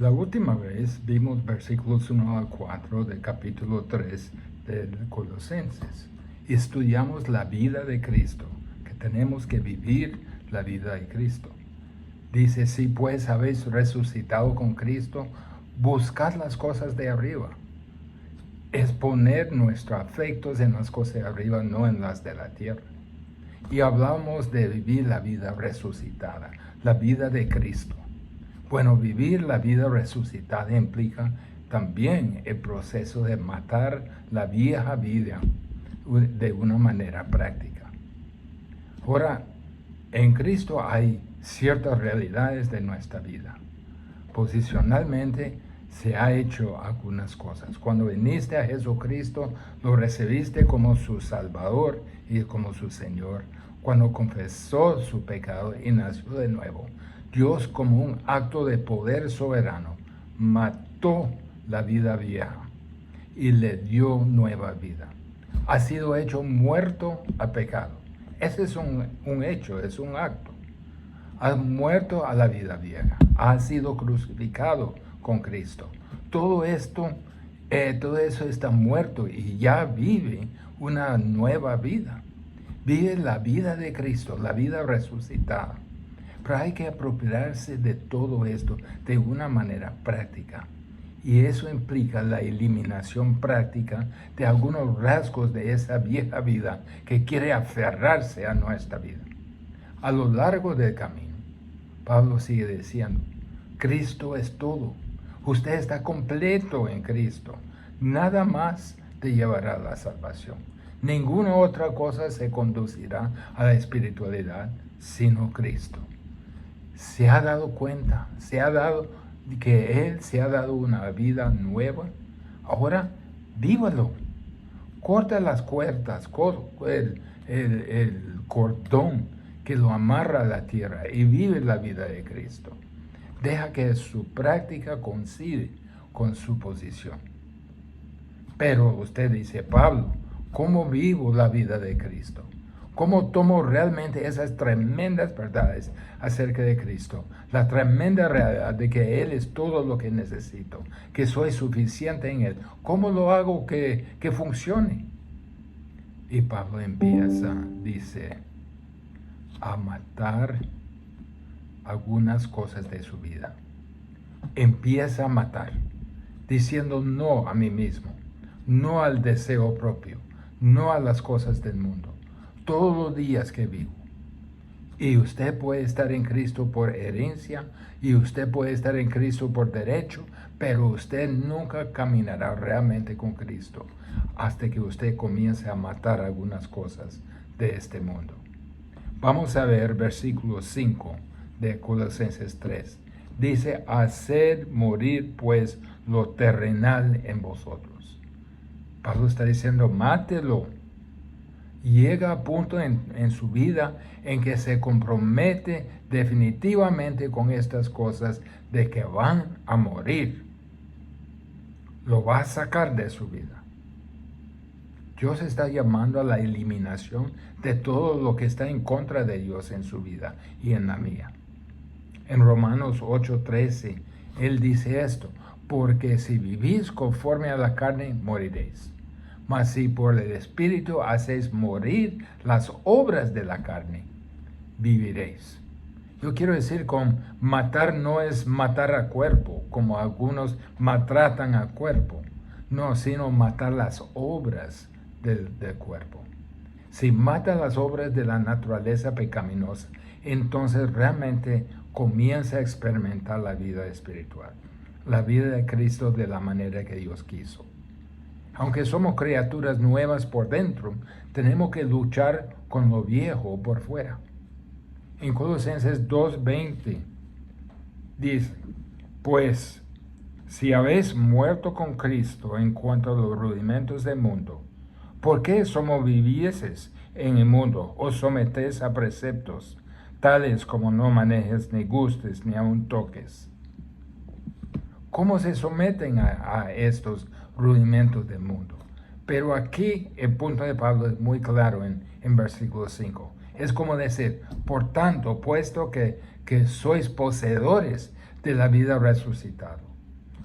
La última vez vimos versículos 1 al 4 del capítulo 3 de Colosenses. Estudiamos la vida de Cristo, que tenemos que vivir la vida de Cristo. Dice, si pues habéis resucitado con Cristo, buscad las cosas de arriba. Es poner nuestros afectos en las cosas de arriba, no en las de la tierra. Y hablamos de vivir la vida resucitada, la vida de Cristo. Bueno, vivir la vida resucitada implica también el proceso de matar la vieja vida de una manera práctica. Ahora, en Cristo hay ciertas realidades de nuestra vida. Posicionalmente se ha hecho algunas cosas. Cuando viniste a Jesucristo, lo recibiste como su Salvador y como su Señor. Cuando confesó su pecado y nació de nuevo, Dios, como un acto de poder soberano, mató la vida vieja y le dio nueva vida. Ha sido hecho muerto a pecado. Ese es un hecho, es un acto. Ha muerto a la vida vieja. Ha sido crucificado con Cristo. Todo eso está muerto y ya vive una nueva vida. Vive la vida de Cristo, la vida resucitada. Pero hay que apropiarse de todo esto de una manera práctica. Y eso implica la eliminación práctica de algunos rasgos de esa vieja vida que quiere aferrarse a nuestra vida. A lo largo del camino, Pablo sigue diciendo, Cristo es todo. Usted está completo en Cristo. Nada más te llevará a la salvación. Ninguna otra cosa se conducirá a la espiritualidad sino Cristo. Se ha dado cuenta, que Él se ha dado una vida nueva. Ahora, vívalo. Corta las cuerdas, el cordón que lo amarra a la tierra y vive la vida de Cristo. Deja que su práctica coincide con su posición. Pero usted dice, Pablo, ¿cómo vivo la vida de Cristo? ¿Cómo tomo realmente esas tremendas verdades acerca de Cristo? La tremenda realidad de que Él es todo lo que necesito, que soy suficiente en Él. ¿Cómo lo hago que funcione? Y Pablo empieza, dice, a matar algunas cosas de su vida. Empieza a matar, diciendo no a mí mismo, no al deseo propio, no a las cosas del mundo. Todos los días que vivo. Y usted puede estar en Cristo por herencia, y usted puede estar en Cristo por derecho, pero usted nunca caminará realmente con Cristo hasta que usted comience a matar algunas cosas de este mundo. Vamos a ver versículo 5 de Colosenses 3. Dice, haced morir pues lo terrenal en vosotros. Pablo está diciendo, mátelo. Llega a punto en su vida en que se compromete definitivamente con estas cosas de que van a morir. Lo va a sacar de su vida. Dios está llamando a la eliminación de todo lo que está en contra de Dios en su vida y en la mía. En Romanos 8:13, Él dice esto, porque si vivís conforme a la carne, moriréis. Mas si por el Espíritu hacéis morir las obras de la carne, viviréis. Yo quiero decir con matar no es matar a cuerpo, como algunos maltratan a cuerpo. No, sino matar las obras del cuerpo. Si mata las obras de la naturaleza pecaminosa, entonces realmente comienza a experimentar la vida espiritual, la vida de Cristo de la manera que Dios quiso. Aunque somos criaturas nuevas por dentro, tenemos que luchar con lo viejo por fuera. En Colosenses 2:20 dice, pues, si habéis muerto con Cristo en cuanto a los rudimentos del mundo, ¿por qué somos vivieses en el mundo? Os sometéis a preceptos, tales como no manejes ni gustes ni aun toques. ¿Cómo se someten a estos rudimentos del mundo? Pero aquí el punto de Pablo es muy claro en versículo 5. Es como decir, por tanto, puesto que sois poseedores de la vida resucitada,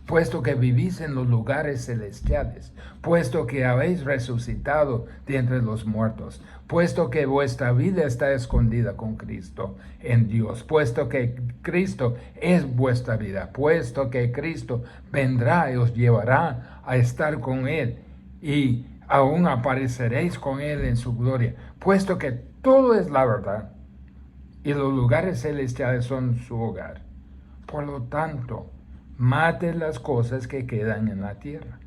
puesto que vivís en los lugares celestiales, puesto que habéis resucitado de entre los muertos, puesto que vuestra vida está escondida con Cristo en Dios, puesto que Cristo es vuestra vida, puesto que Cristo vendrá y os llevará a estar con Él y aún apareceréis con Él en su gloria, puesto que todo es la verdad y los lugares celestiales son su hogar. Por lo tanto, mate las cosas que quedan en la tierra.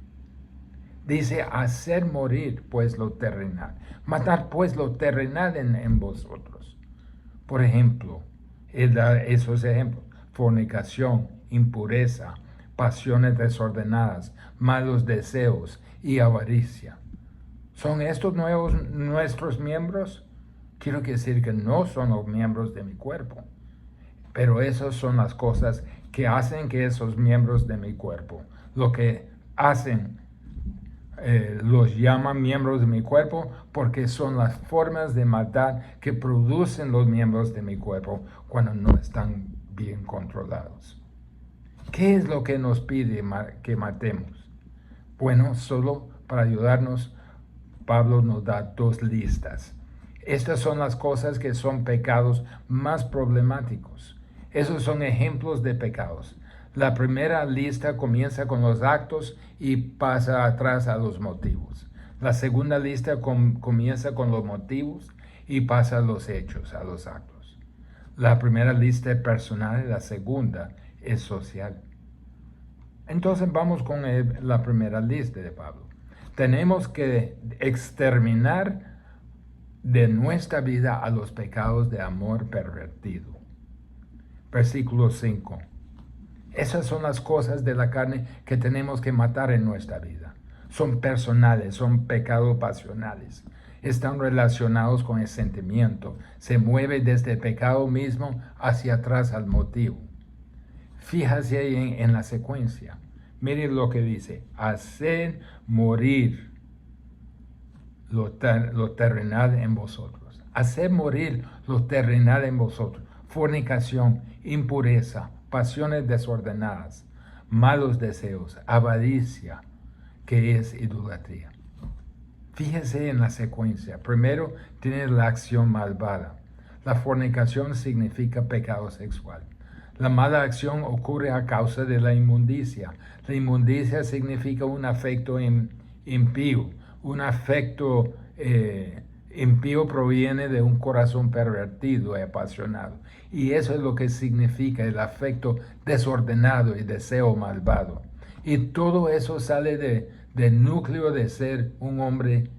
Dice, hacer morir pues lo terrenal. Matar pues lo terrenal en vosotros. Por ejemplo, él da esos ejemplos. Fornicación, impureza, pasiones desordenadas, malos deseos y avaricia. ¿Son estos nuevos nuestros miembros? Quiero decir que no son los miembros de mi cuerpo. Pero esas son las cosas que hacen que esos miembros de mi cuerpo, lo que hacen, los llaman miembros de mi cuerpo porque son las formas de maldad que producen los miembros de mi cuerpo cuando no están bien controlados. ¿Qué es lo que nos pide que matemos? Bueno, solo para ayudarnos, Pablo nos da dos listas. Estas son las cosas que son pecados más problemáticos. Esos son ejemplos de pecados. La primera lista comienza con los actos y pasa atrás a los motivos. La segunda lista comienza con los motivos y pasa a los hechos, a los actos. La primera lista es personal y la segunda es social. Entonces vamos con la primera lista de Pablo. Tenemos que exterminar de nuestra vida a los pecados de amor pervertido. Versículo 5. Esas son las cosas de la carne que tenemos que matar en nuestra vida. Son personales, son pecados pasionales. Están relacionados con el sentimiento. Se mueve desde el pecado mismo hacia atrás al motivo. Fíjese en la secuencia. Miren lo que dice. Hacer morir lo terrenal en vosotros. Hacer morir lo terrenal en vosotros. Fornicación, impureza, pasiones desordenadas, malos deseos, avaricia, que es idolatría. Fíjese en la secuencia. Primero tiene la acción malvada. La fornicación significa pecado sexual. La mala acción ocurre a causa de la inmundicia. La inmundicia significa un afecto impío. Un afecto impío proviene de un corazón pervertido y apasionado. Y eso es lo que significa el afecto desordenado y deseo malvado. Y todo eso sale del núcleo de ser un hombre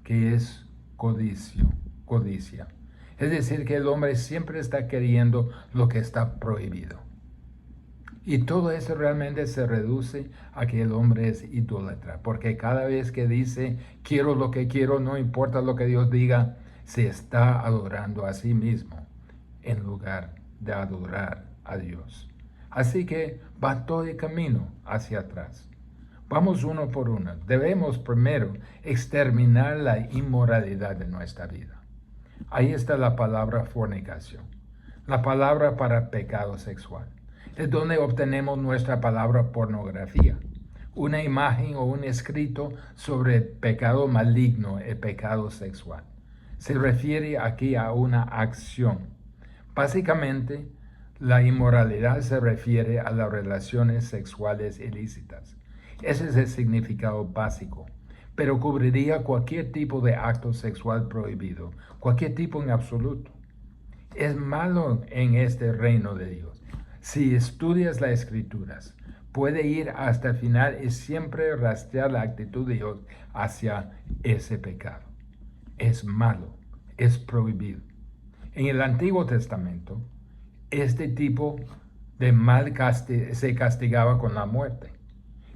que es codicia. Es decir, que el hombre siempre está queriendo lo que está prohibido. Y todo eso realmente se reduce a que el hombre es idólatra, porque cada vez que dice, quiero lo que quiero, no importa lo que Dios diga, se está adorando a sí mismo en lugar de adorar a Dios. Así que va todo el camino hacia atrás. Vamos uno por uno. Debemos primero exterminar la inmoralidad de nuestra vida. Ahí está la palabra fornicación, la palabra para pecado sexual. Es donde obtenemos nuestra palabra pornografía, una imagen o un escrito sobre el pecado maligno, el pecado sexual. Se refiere aquí a una acción. Básicamente, la inmoralidad se refiere a las relaciones sexuales ilícitas. Ese es el significado básico, pero cubriría cualquier tipo de acto sexual prohibido, cualquier tipo en absoluto. Es malo en este reino de Dios. Si estudias las Escrituras, puede ir hasta el final y siempre rastrear la actitud de Dios hacia ese pecado. Es malo, es prohibido. En el Antiguo Testamento, este tipo de mal se castigaba con la muerte.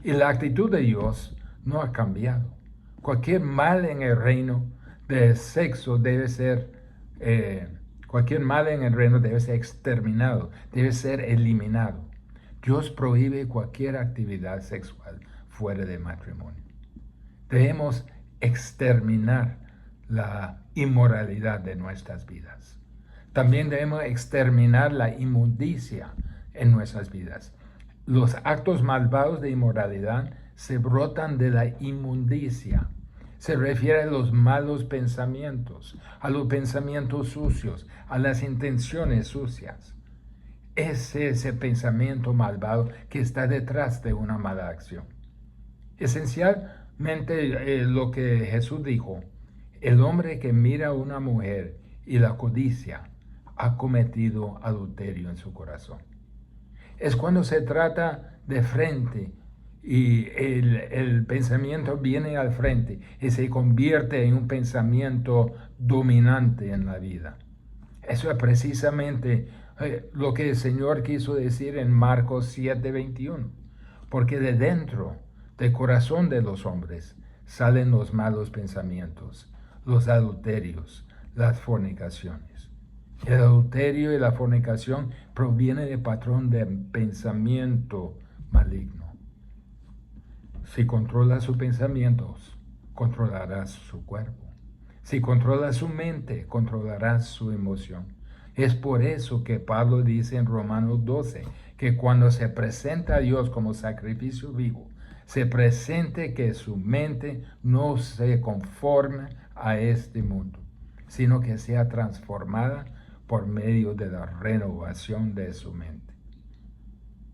Y la actitud de Dios no ha cambiado. Cualquier mal en el reino del sexo debe ser exterminado, debe ser eliminado. Dios prohíbe cualquier actividad sexual fuera de matrimonio. Debemos exterminar la inmoralidad de nuestras vidas. También debemos exterminar la inmundicia en nuestras vidas. los actos malvados de inmoralidad se brotan de la inmundicia. Se refiere a los malos pensamientos, a los pensamientos sucios, a las intenciones sucias. Es ese pensamiento malvado que está detrás de una mala acción. Esencialmente lo que Jesús dijo, el hombre que mira a una mujer y la codicia ha cometido adulterio en su corazón. Es cuando se trata de frente y el pensamiento viene al frente y se convierte en un pensamiento dominante en la vida. Eso es precisamente lo que el Señor quiso decir en Marcos 7:21, porque de dentro del corazón de los hombres salen los malos pensamientos, los adulterios, las fornicaciones. El adulterio y la fornicación proviene del patrón de pensamiento maligno. Si controla sus pensamientos, controlará su cuerpo. Si controla su mente, controlará su emoción. Es por eso que Pablo dice en Romanos 12 que cuando se presenta a Dios como sacrificio vivo, se presente que su mente no se conforme a este mundo, sino que sea transformada por medio de la renovación de su mente.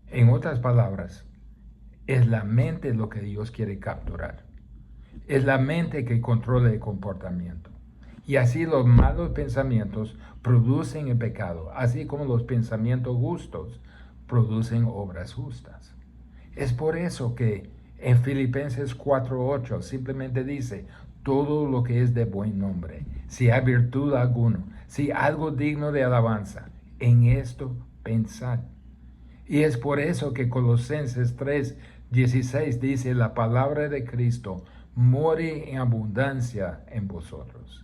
En otras palabras, es la mente lo que Dios quiere capturar. Es la mente que controla el comportamiento. Y así los malos pensamientos producen el pecado, así como los pensamientos justos producen obras justas. Es por eso que en Filipenses 4:8 simplemente dice, todo lo que es de buen nombre, si hay virtud alguna, si algo digno de alabanza, en esto pensad. Y es por eso que Colosenses 3:16 dice, la palabra de Cristo more en abundancia en vosotros.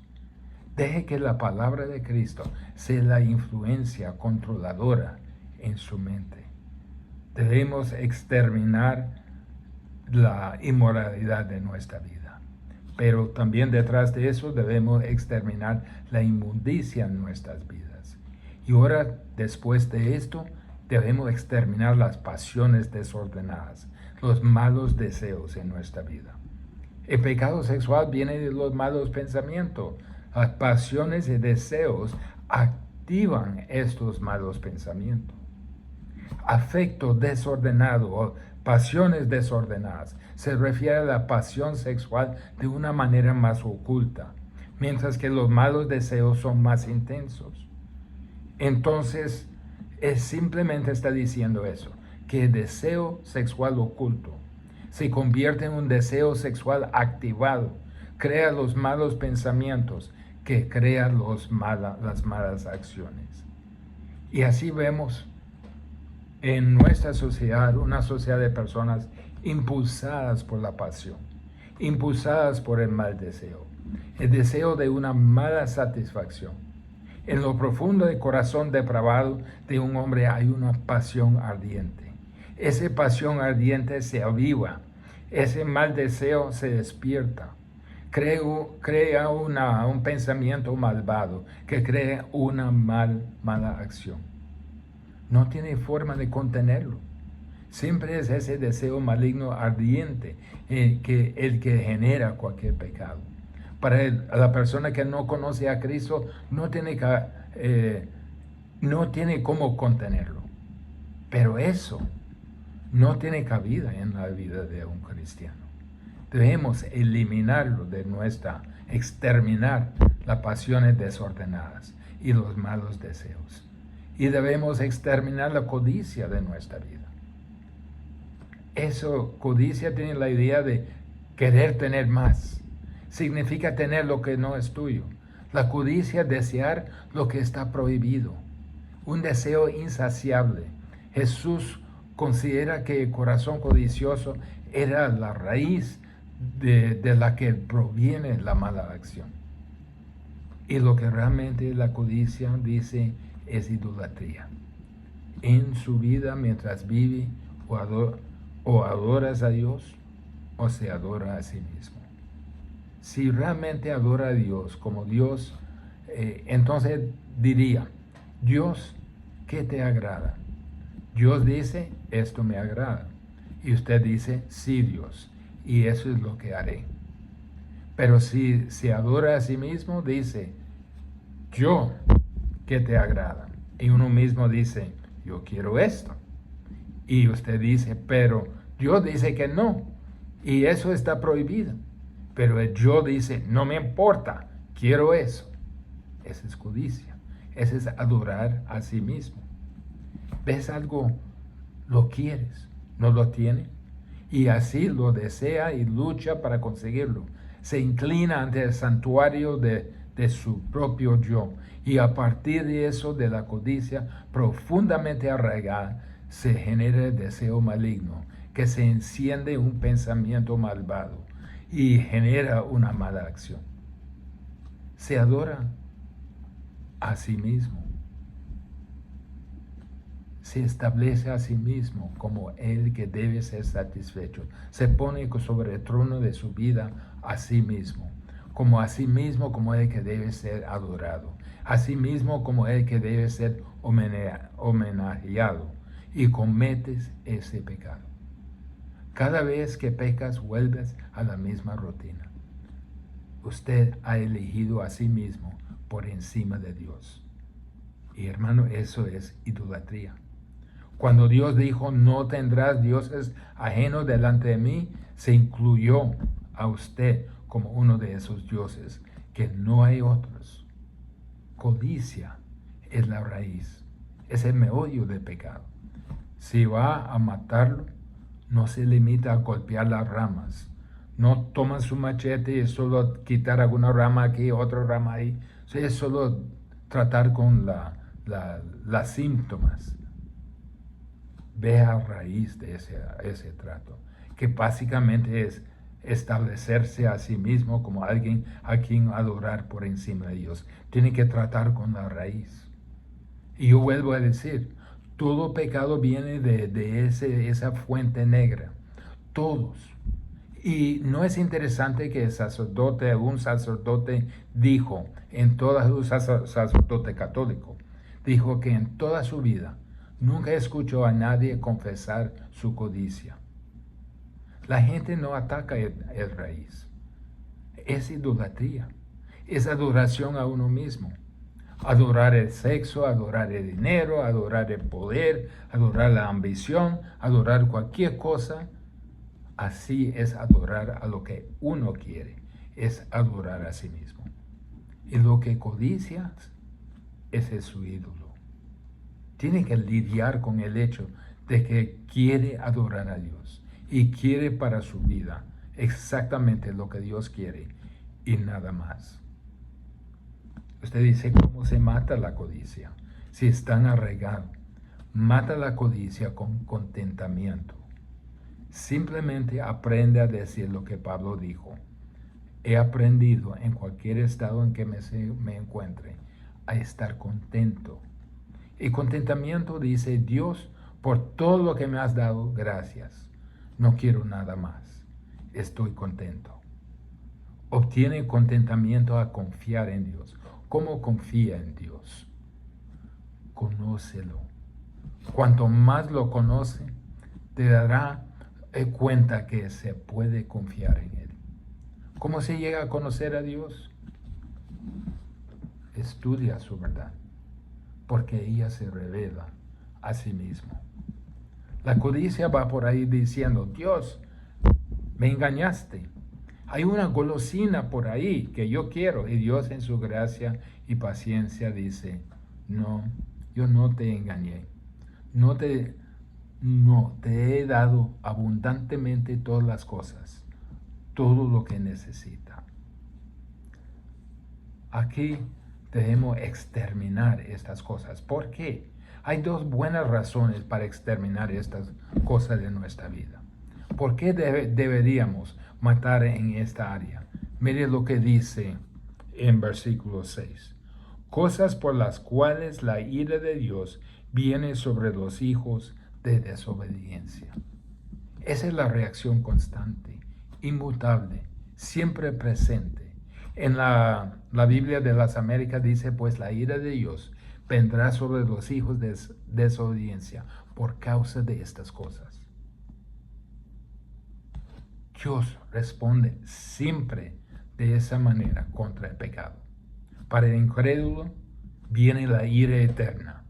Deje que la palabra de Cristo sea la influencia controladora en su mente. Debemos exterminar la inmoralidad de nuestra vida. Pero también detrás de eso debemos exterminar la inmundicia en nuestras vidas. Y ahora, después de esto, debemos exterminar las pasiones desordenadas, los malos deseos en nuestra vida. El pecado sexual viene de los malos pensamientos. Las pasiones y deseos activan estos malos pensamientos. Afecto desordenado o pasiones desordenadas se refiere a la pasión sexual de una manera más oculta, mientras que los malos deseos son más intensos. Entonces, simplemente está diciendo eso, que el deseo sexual oculto se convierte en un deseo sexual activado, crea los malos pensamientos que crean las malas acciones. Y así vemos en nuestra sociedad, una sociedad de personas impulsadas por la pasión, impulsadas por el mal deseo, el deseo de una mala satisfacción. En lo profundo del corazón depravado de un hombre hay una pasión ardiente. Esa pasión ardiente se aviva, ese mal deseo se despierta, crea un pensamiento malvado que crea una mala acción. No tiene forma de contenerlo. Siempre es ese deseo maligno ardiente el que genera cualquier pecado. Para la persona que no conoce a Cristo, no tiene cómo contenerlo. Pero eso no tiene cabida en la vida de un cristiano. Debemos eliminarlo exterminar las pasiones desordenadas y los malos deseos. Y debemos exterminar la codicia de nuestra vida. Codicia tiene la idea de querer tener más. Significa tener lo que no es tuyo. La codicia es desear lo que está prohibido. Un deseo insaciable. Jesús considera que el corazón codicioso era la raíz de la que proviene la mala acción. Y lo que realmente la codicia dice es idolatría. En su vida mientras vive o adoras a Dios o se adora a sí mismo. Si realmente adora a Dios como Dios, entonces diría, Dios, ¿qué te agrada? Dios dice, esto me agrada. Y usted dice, sí, Dios, y eso es lo que haré. Pero si se adora a sí mismo, dice, yo, ¿qué te agrada? Y uno mismo dice, yo quiero esto. Y usted dice, pero Dios dice que no. Y eso está prohibido. Pero el yo dice, no me importa, quiero eso. Esa es codicia. Ese es adorar a sí mismo. ¿Ves algo? Lo quieres, no lo tiene. Y así lo desea y lucha para conseguirlo. Se inclina ante el santuario de su propio yo. Y a partir de eso, de la codicia profundamente arraigada, se genera el deseo maligno, que se enciende un pensamiento malvado y genera una mala acción. Se adora a sí mismo. Se establece a sí mismo como el que debe ser satisfecho. Se pone sobre el trono de su vida a sí mismo como el que debe ser adorado, a sí mismo como el que debe ser homenajeado, y cometes ese pecado. Cada vez que pecas, vuelves a la misma rutina. Usted ha elegido a sí mismo por encima de Dios. Y hermano, eso es idolatría. Cuando Dios dijo, no tendrás dioses ajenos delante de mí, se incluyó a usted como uno de esos dioses, que no hay otros. Codicia es la raíz, es el meollo del pecado. Si va a matarlo, no se limita a golpear las ramas. No toma su machete y solo quitar alguna rama aquí, otra rama ahí. Es solo tratar con las síntomas. Ve a raíz de ese trato, que básicamente es establecerse a sí mismo como alguien a quien adorar por encima de Dios. Tiene que tratar con la raíz. Y yo vuelvo a decir, todo pecado viene de esa fuente negra. Todos. Y no es interesante que un sacerdote dijo, un sacerdote católico, dijo que en toda su vida nunca escuchó a nadie confesar su codicia. La gente no ataca el raíz. Es idolatría. Es adoración a uno mismo. Adorar el sexo, adorar el dinero, adorar el poder, adorar la ambición, adorar cualquier cosa. Así es adorar a lo que uno quiere. Es adorar a sí mismo. Y lo que codicias, ese es su ídolo. Tiene que lidiar con el hecho de que quiere adorar a Dios y quiere para su vida exactamente lo que Dios quiere y nada más. Usted dice, ¿cómo se mata la codicia? Si es tan arraigado, mata la codicia con contentamiento. Simplemente aprende a decir lo que Pablo dijo. He aprendido en cualquier estado en que me encuentre a estar contento. Y contentamiento dice, Dios, por todo lo que me has dado, gracias. No quiero nada más. Estoy contento. Obtiene contentamiento a confiar en Dios. ¿Cómo confía en Dios? Conócelo. Cuanto más lo conoce, te dará cuenta que se puede confiar en Él. ¿Cómo se llega a conocer a Dios? Estudia su verdad, porque ella se revela a sí mismo. La codicia va por ahí diciendo, Dios, me engañaste. Hay una golosina por ahí que yo quiero. Y Dios en su gracia y paciencia dice, no, yo no te engañé. No te he dado abundantemente todas las cosas, todo lo que necesita. Aquí debemos exterminar estas cosas. ¿Por qué? Hay dos buenas razones para exterminar estas cosas de nuestra vida. ¿Por qué deberíamos matar en esta área? Mire lo que dice en versículo 6. Cosas por las cuales la ira de Dios viene sobre los hijos de desobediencia. Esa es la reacción constante, inmutable, siempre presente. En la Biblia de las Américas dice, pues la ira de Dios vendrá sobre los hijos de desobediencia por causa de estas cosas. Dios responde siempre de esa manera contra el pecado. Para el incrédulo viene la ira eterna.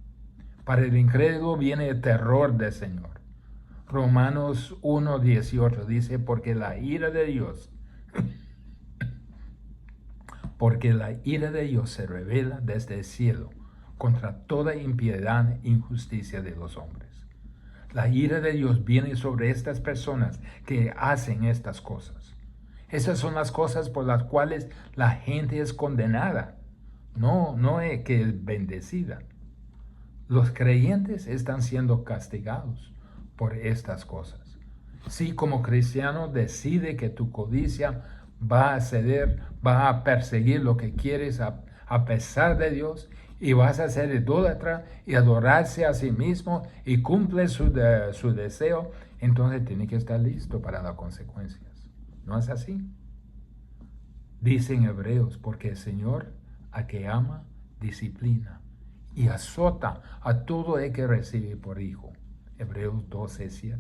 Para el incrédulo viene el terror del Señor. Romanos 1:18 dice, porque la ira de Dios se revela desde el cielo contra toda impiedad e injusticia de los hombres. La ira de Dios viene sobre estas personas que hacen estas cosas. Esas son las cosas por las cuales la gente es condenada, no es que es bendecida. Los creyentes están siendo castigados por estas cosas. Si como cristiano decide que tu codicia va a ceder, va a perseguir lo que quieres a pesar de Dios, y vas a ser idólatra y adorarse a sí mismo y cumple su deseo, entonces tiene que estar listo para las consecuencias. ¿No es así? Dice en Hebreos, porque el Señor a que ama, disciplina y azota a todo el que recibe por hijo. Hebreos 12:7.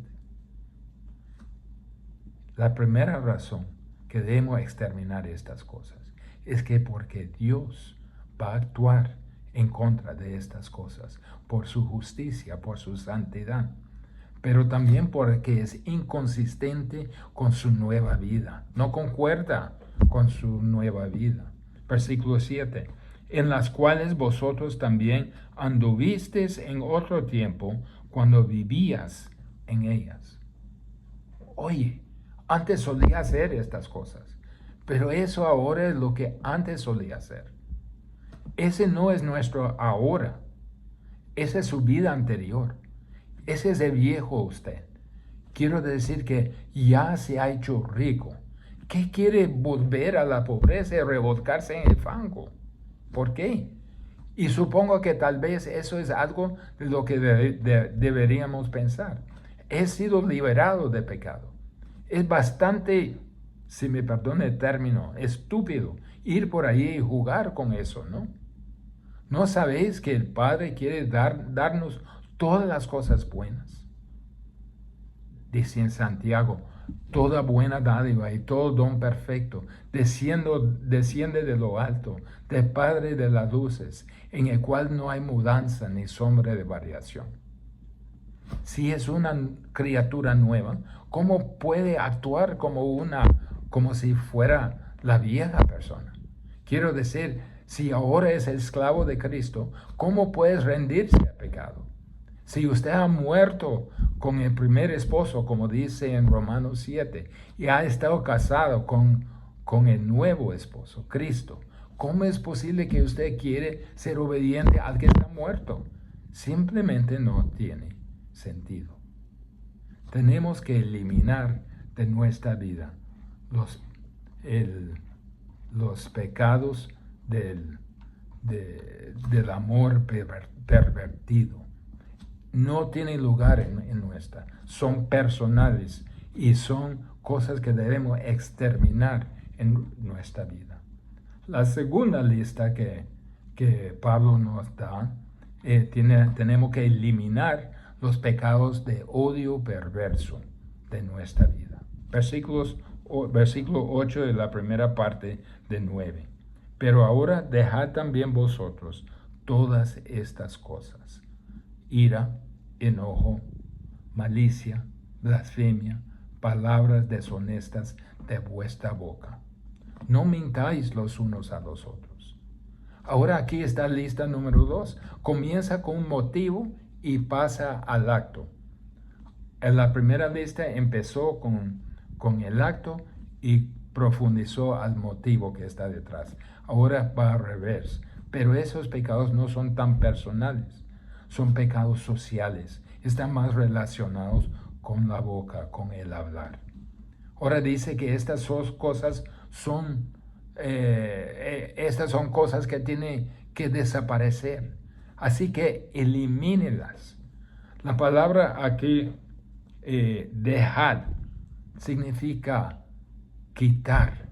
La primera razón que debemos exterminar estas cosas es que porque Dios va a actuar en contra de estas cosas por su justicia, por su santidad, pero también porque es inconsistente con su nueva vida, no concuerda con su nueva vida. Versículo 7, en las cuales vosotros también anduvisteis en otro tiempo cuando vivías en ellas. Oye, antes solía hacer estas cosas, pero eso ahora es lo que antes solía hacer. Ese no es nuestro ahora. Esa es su vida anterior. Ese es el viejo usted. Quiero decir que ya se ha hecho rico. ¿Qué quiere volver a la pobreza y revolcarse en el fango? ¿Por qué? Y supongo que tal vez eso es algo de lo que deberíamos pensar. He sido liberado de pecado. Es bastante, si me perdone el término, estúpido ir por ahí y jugar con eso, ¿no? ¿No sabéis que el Padre quiere darnos todas las cosas buenas? Dice en Santiago, toda buena dádiva y todo don perfecto desciende de lo alto, del Padre de las luces, en el cual no hay mudanza ni sombra de variación. Si es una criatura nueva, ¿cómo puede actuar como si fuera la vieja persona? Quiero decir, si ahora es esclavo de Cristo, ¿cómo puedes rendirse al pecado? Si usted ha muerto con el primer esposo, como dice en Romanos 7, y ha estado casado con el nuevo esposo, Cristo, ¿cómo es posible que usted quiere ser obediente al que está muerto? Simplemente no tiene sentido. Tenemos que eliminar de nuestra vida los pecados del amor pervertido. No tienen lugar en nuestra. Son personales y son cosas que debemos exterminar en nuestra vida. La segunda lista que Pablo nos da, tenemos que eliminar los pecados de odio perverso de nuestra vida. Versículo 8 de la primera parte de 9. Pero ahora dejad también vosotros todas estas cosas: ira, enojo, malicia, blasfemia, palabras deshonestas de vuestra boca. No mintáis los unos a los otros. Ahora aquí está lista número 2. Comienza con un motivo y pasa al acto. En la primera lista empezó con el acto y profundizó al motivo que está detrás. Ahora va al revés. Pero esos pecados no son tan personales. Son pecados sociales. Están más relacionados con la boca, con el hablar. Ahora dice que estas cosas son cosas que tienen que desaparecer. Así que elimínelas. La palabra aquí, dejar, significa quitar,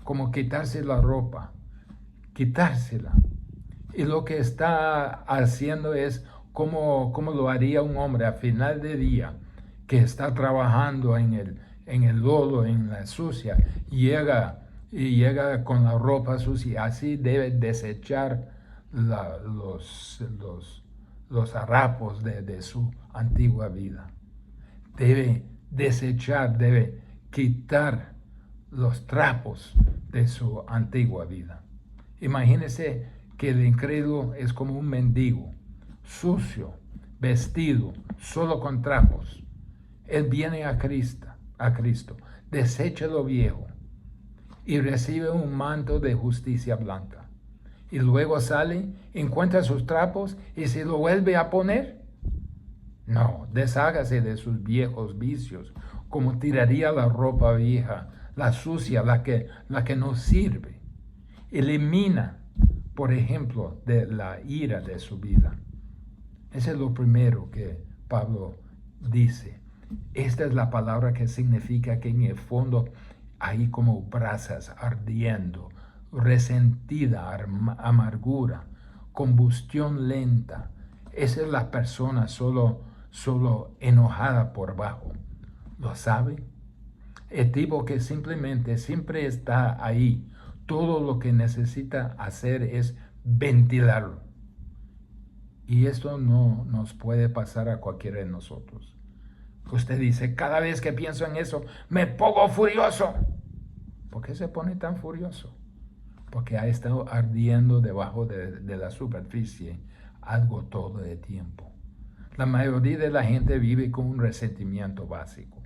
como quitarse la ropa, quitársela. Y lo que está haciendo es como lo haría un hombre a final de día que está trabajando en el lodo, en la sucia, llega con la ropa sucia. Así debe desechar los harapos de su antigua vida. Debe desechar, debe quitar los trapos de su antigua vida. Imagínese que el incrédulo es como un mendigo, sucio, vestido, solo con trapos. Él viene a Cristo, desecha lo viejo y recibe un manto de justicia blanca. Y luego sale, encuentra sus trapos y se lo vuelve a poner. No, deshágase de sus viejos vicios, como tiraría la ropa vieja, la sucia, la que no sirve. Elimina, por ejemplo, de la ira de su vida. Ese es lo primero que Pablo dice. Esta es la palabra que significa que en el fondo hay como brasas ardiendo, resentida, amargura, combustión lenta. Esa es la persona solo enojada por bajo. ¿Lo sabe? El tipo que simplemente siempre está ahí. Todo lo que necesita hacer es ventilarlo. Y esto no nos puede pasar a cualquiera de nosotros. Usted dice, cada vez que pienso en eso, me pongo furioso. ¿Por qué se pone tan furioso? Porque ha estado ardiendo debajo de la superficie algo todo el tiempo. La mayoría de la gente vive con un resentimiento básico.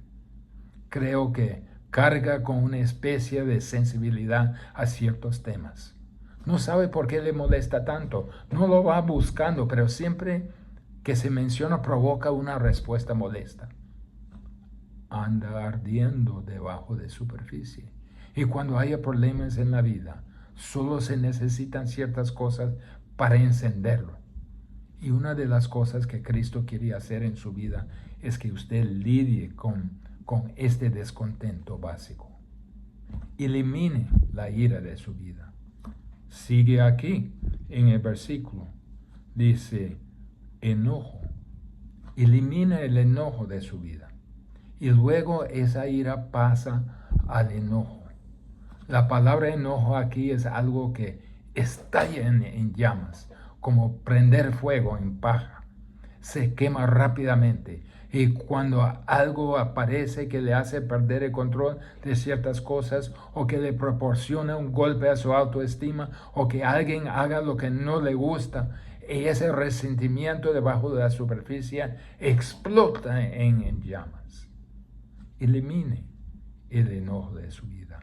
Creo que carga con una especie de sensibilidad a ciertos temas. No sabe por qué le molesta tanto, no lo va buscando, pero siempre que se menciona provoca una respuesta molesta. Anda ardiendo debajo de superficie. Y cuando haya problemas en la vida, solo se necesitan ciertas cosas para encenderlo. Y una de las cosas que Cristo quería hacer en su vida es que usted lidie con este descontento básico. Elimine la ira de su vida. Sigue aquí en el versículo. Dice, enojo. Elimina el enojo de su vida. Y luego esa ira pasa al enojo. La palabra enojo aquí es algo que estalla en llamas, como prender fuego en paja. Se quema rápidamente. Y cuando algo aparece que le hace perder el control de ciertas cosas, o que le proporciona un golpe a su autoestima, o que alguien haga lo que no le gusta, y ese resentimiento debajo de la superficie explota en llamas. Elimine el enojo de su vida.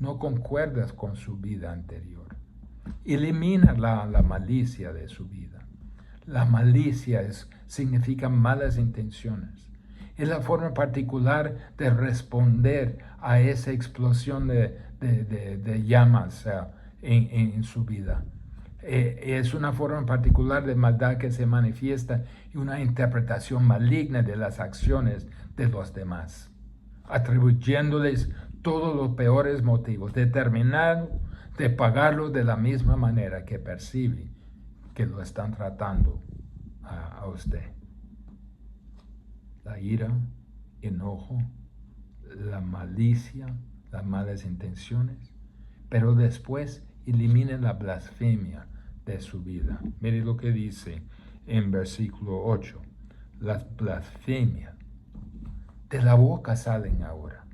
No concuerdas con su vida anterior. Elimina la malicia de su vida. La malicia significa malas intenciones. Es la forma particular de responder a esa explosión de llamas en su vida. Es una forma particular de maldad que se manifiesta y una interpretación maligna de las acciones de los demás, atribuyéndoles todos los peores motivos, determinado de pagarlo de la misma manera que percibe que lo están tratando a usted. La ira, enojo, la malicia, las malas intenciones, pero después elimine la blasfemia de su vida. Mire lo que dice en versículo 8. Las blasfemias de la boca salen ahora.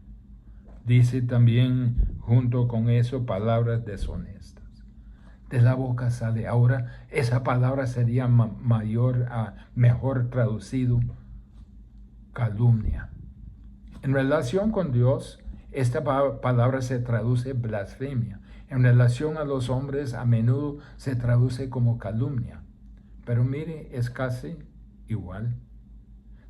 Dice también junto con eso palabras deshonestas. De la boca sale. Ahora esa palabra sería mejor traducido calumnia. En relación con Dios, esta palabra se traduce blasfemia. En relación a los hombres, a menudo se traduce como calumnia. Pero mire, es casi igual.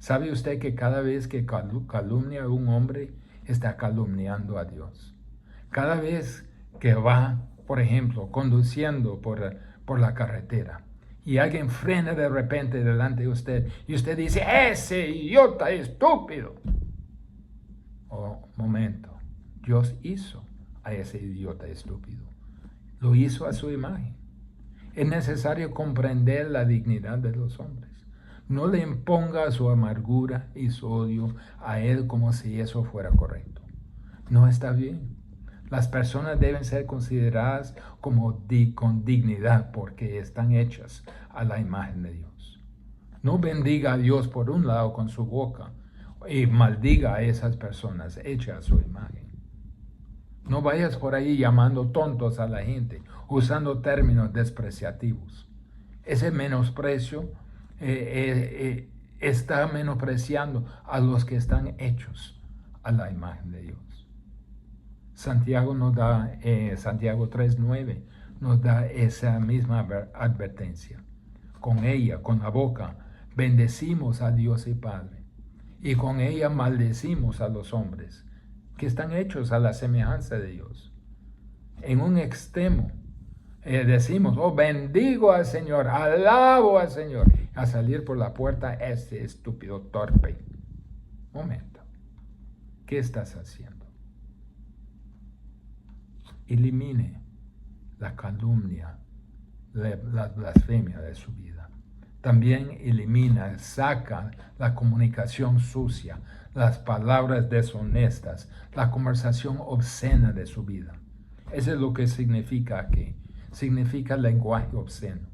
¿Sabe usted que cada vez que calumnia a un hombre, está calumniando a Dios? Cada vez que va, por ejemplo, conduciendo por la carretera y alguien frena de repente delante de usted y usted dice, ¡ese idiota estúpido! Oh, momento, Dios hizo a ese idiota estúpido. Lo hizo a su imagen. Es necesario comprender la dignidad de los hombres. No le imponga su amargura y su odio a él como si eso fuera correcto. No está bien. Las personas deben ser consideradas con dignidad porque están hechas a la imagen de Dios. No bendiga a Dios por un lado con su boca y maldiga a esas personas hechas a su imagen. No vayas por ahí llamando tontos a la gente, usando términos despreciativos. Ese menosprecio está menospreciando a los que están hechos a la imagen de Dios. Santiago nos da, Santiago 3:9, nos da esa misma advertencia. Con ella, con la boca, bendecimos a Dios y Padre, y con ella maldecimos a los hombres, que están hechos a la semejanza de Dios. En un extremo, decimos, oh, bendigo al Señor, alabo al Señor, a salir por la puerta este estúpido torpe. Momento, ¿qué estás haciendo? Elimine la calumnia, la blasfemia de su vida. También elimina, saca la comunicación sucia, las palabras deshonestas, la conversación obscena de su vida. Eso es lo que significa aquí. Significa lenguaje obsceno.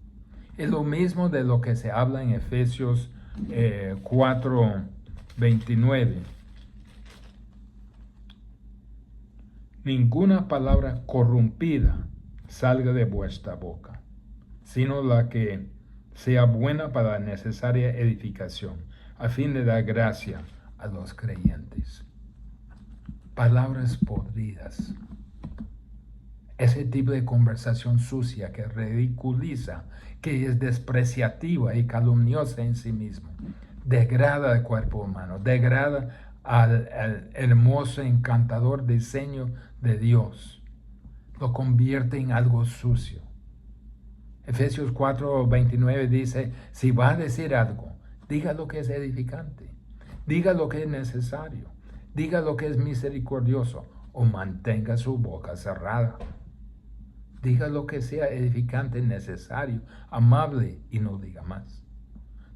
Es lo mismo de lo que se habla en Efesios 4:29. Ninguna palabra corrompida salga de vuestra boca, sino la que sea buena para la necesaria edificación, a fin de dar gracia a los creyentes. Palabras podridas. Ese tipo de conversación sucia que ridiculiza, que es despreciativa y calumniosa en sí mismo, degrada al cuerpo humano, degrada al hermoso, encantador diseño de Dios, lo convierte en algo sucio. Efesios 4:29 dice, si va a decir algo, diga lo que es edificante, diga lo que es necesario, diga lo que es misericordioso, o mantenga su boca cerrada. Diga lo que sea edificante, necesario, amable, y no diga más.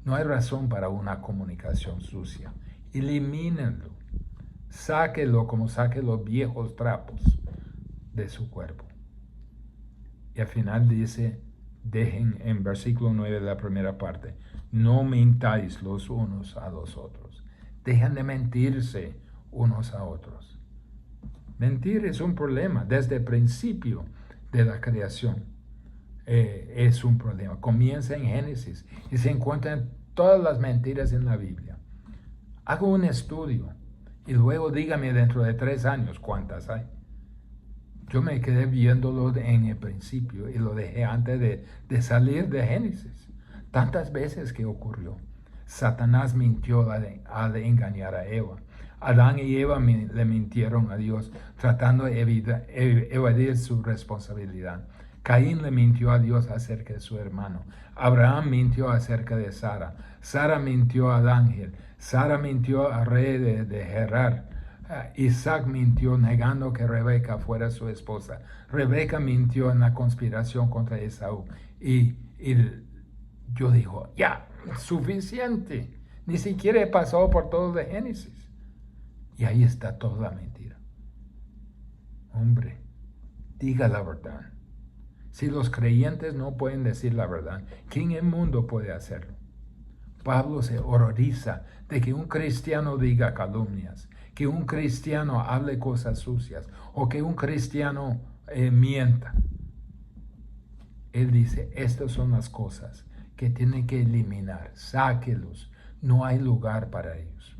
No hay razón para una comunicación sucia. Elimínenlo. Sáquelo como saque los viejos trapos de su cuerpo. Y al final dice, dejen en versículo 9 de la primera parte, no mintáis los unos a los otros. Dejen de mentirse unos a otros. Mentir es un problema desde el principio de la creación. Es un problema. Comienza en Génesis y se encuentran todas las mentiras en la Biblia. Hago un estudio y luego dígame dentro de 3 años cuántas hay. Yo me quedé viéndolo en el principio y lo dejé antes de salir de Génesis. Tantas veces que ocurrió. Satanás mintió al engañar a Eva. Adán y Eva le mintieron a Dios, tratando de evadir su responsabilidad. Caín le mintió a Dios acerca de su hermano. Abraham mintió acerca de Sara. Sara mintió al ángel. Sara mintió al rey de Gerar. Isaac mintió negando que Rebeca fuera su esposa. Rebeca mintió en la conspiración contra Esaú. Y yo digo, ya, suficiente. Ni siquiera he pasado por todo de Génesis. Y ahí está toda la mentira. Hombre, diga la verdad. Si los creyentes no pueden decir la verdad, ¿quién en el mundo puede hacerlo? Pablo se horroriza de que un cristiano diga calumnias, que un cristiano hable cosas sucias o que un cristiano mienta. Él dice, estas son las cosas que tienen que eliminar, sáquelos, no hay lugar para ellos.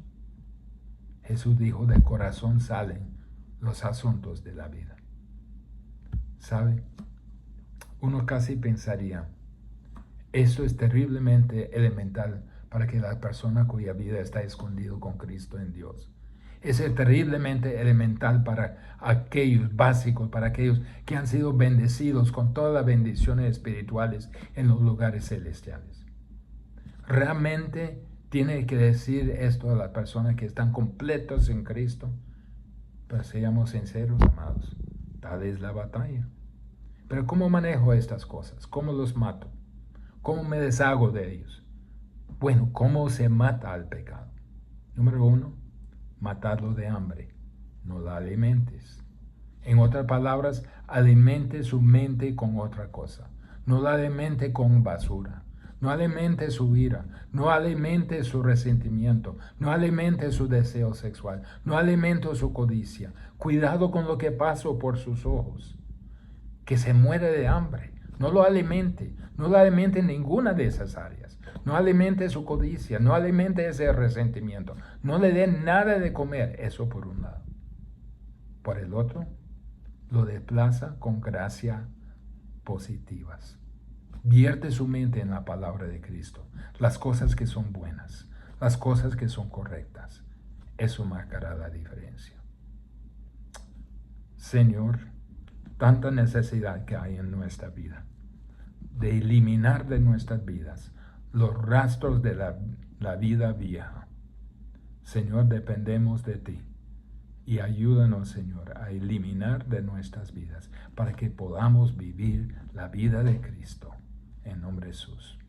Jesús dijo, del corazón salen los asuntos de la vida. ¿Sabe? Uno casi pensaría, esto es terriblemente elemental para que la persona cuya vida está escondido con Cristo en Dios. Es terriblemente elemental para aquellos básicos, para aquellos que han sido bendecidos con todas las bendiciones espirituales en los lugares celestiales. Realmente tiene que decir esto a las personas que están completos en Cristo. Pero seamos sinceros, amados, tal es la batalla. Pero ¿cómo manejo estas cosas? ¿Cómo los mato? ¿Cómo me deshago de ellos? Bueno, ¿cómo se mata al pecado? Número 1, matarlo de hambre. No la alimentes. En otras palabras, alimente su mente con otra cosa. No la alimente con basura. No alimente su ira. No alimente su resentimiento. No alimente su deseo sexual. No alimente su codicia. Cuidado con lo que pasa por sus ojos. Que se muere de hambre. No lo alimente. No lo alimente en ninguna de esas áreas. No alimente su codicia. No alimente ese resentimiento. No le dé nada de comer. Eso por un lado. Por el otro, lo desplaza con gracia positivas. Vierte su mente en la palabra de Cristo, las cosas que son buenas, las cosas que son correctas. Eso marcará la diferencia. Señor, tanta necesidad que hay en nuestra vida de eliminar de nuestras vidas los rastros de la vida vieja. Señor, dependemos de ti. Y ayúdanos, Señor, a eliminar de nuestras vidas para que podamos vivir la vida de Cristo. En nombre de Jesús.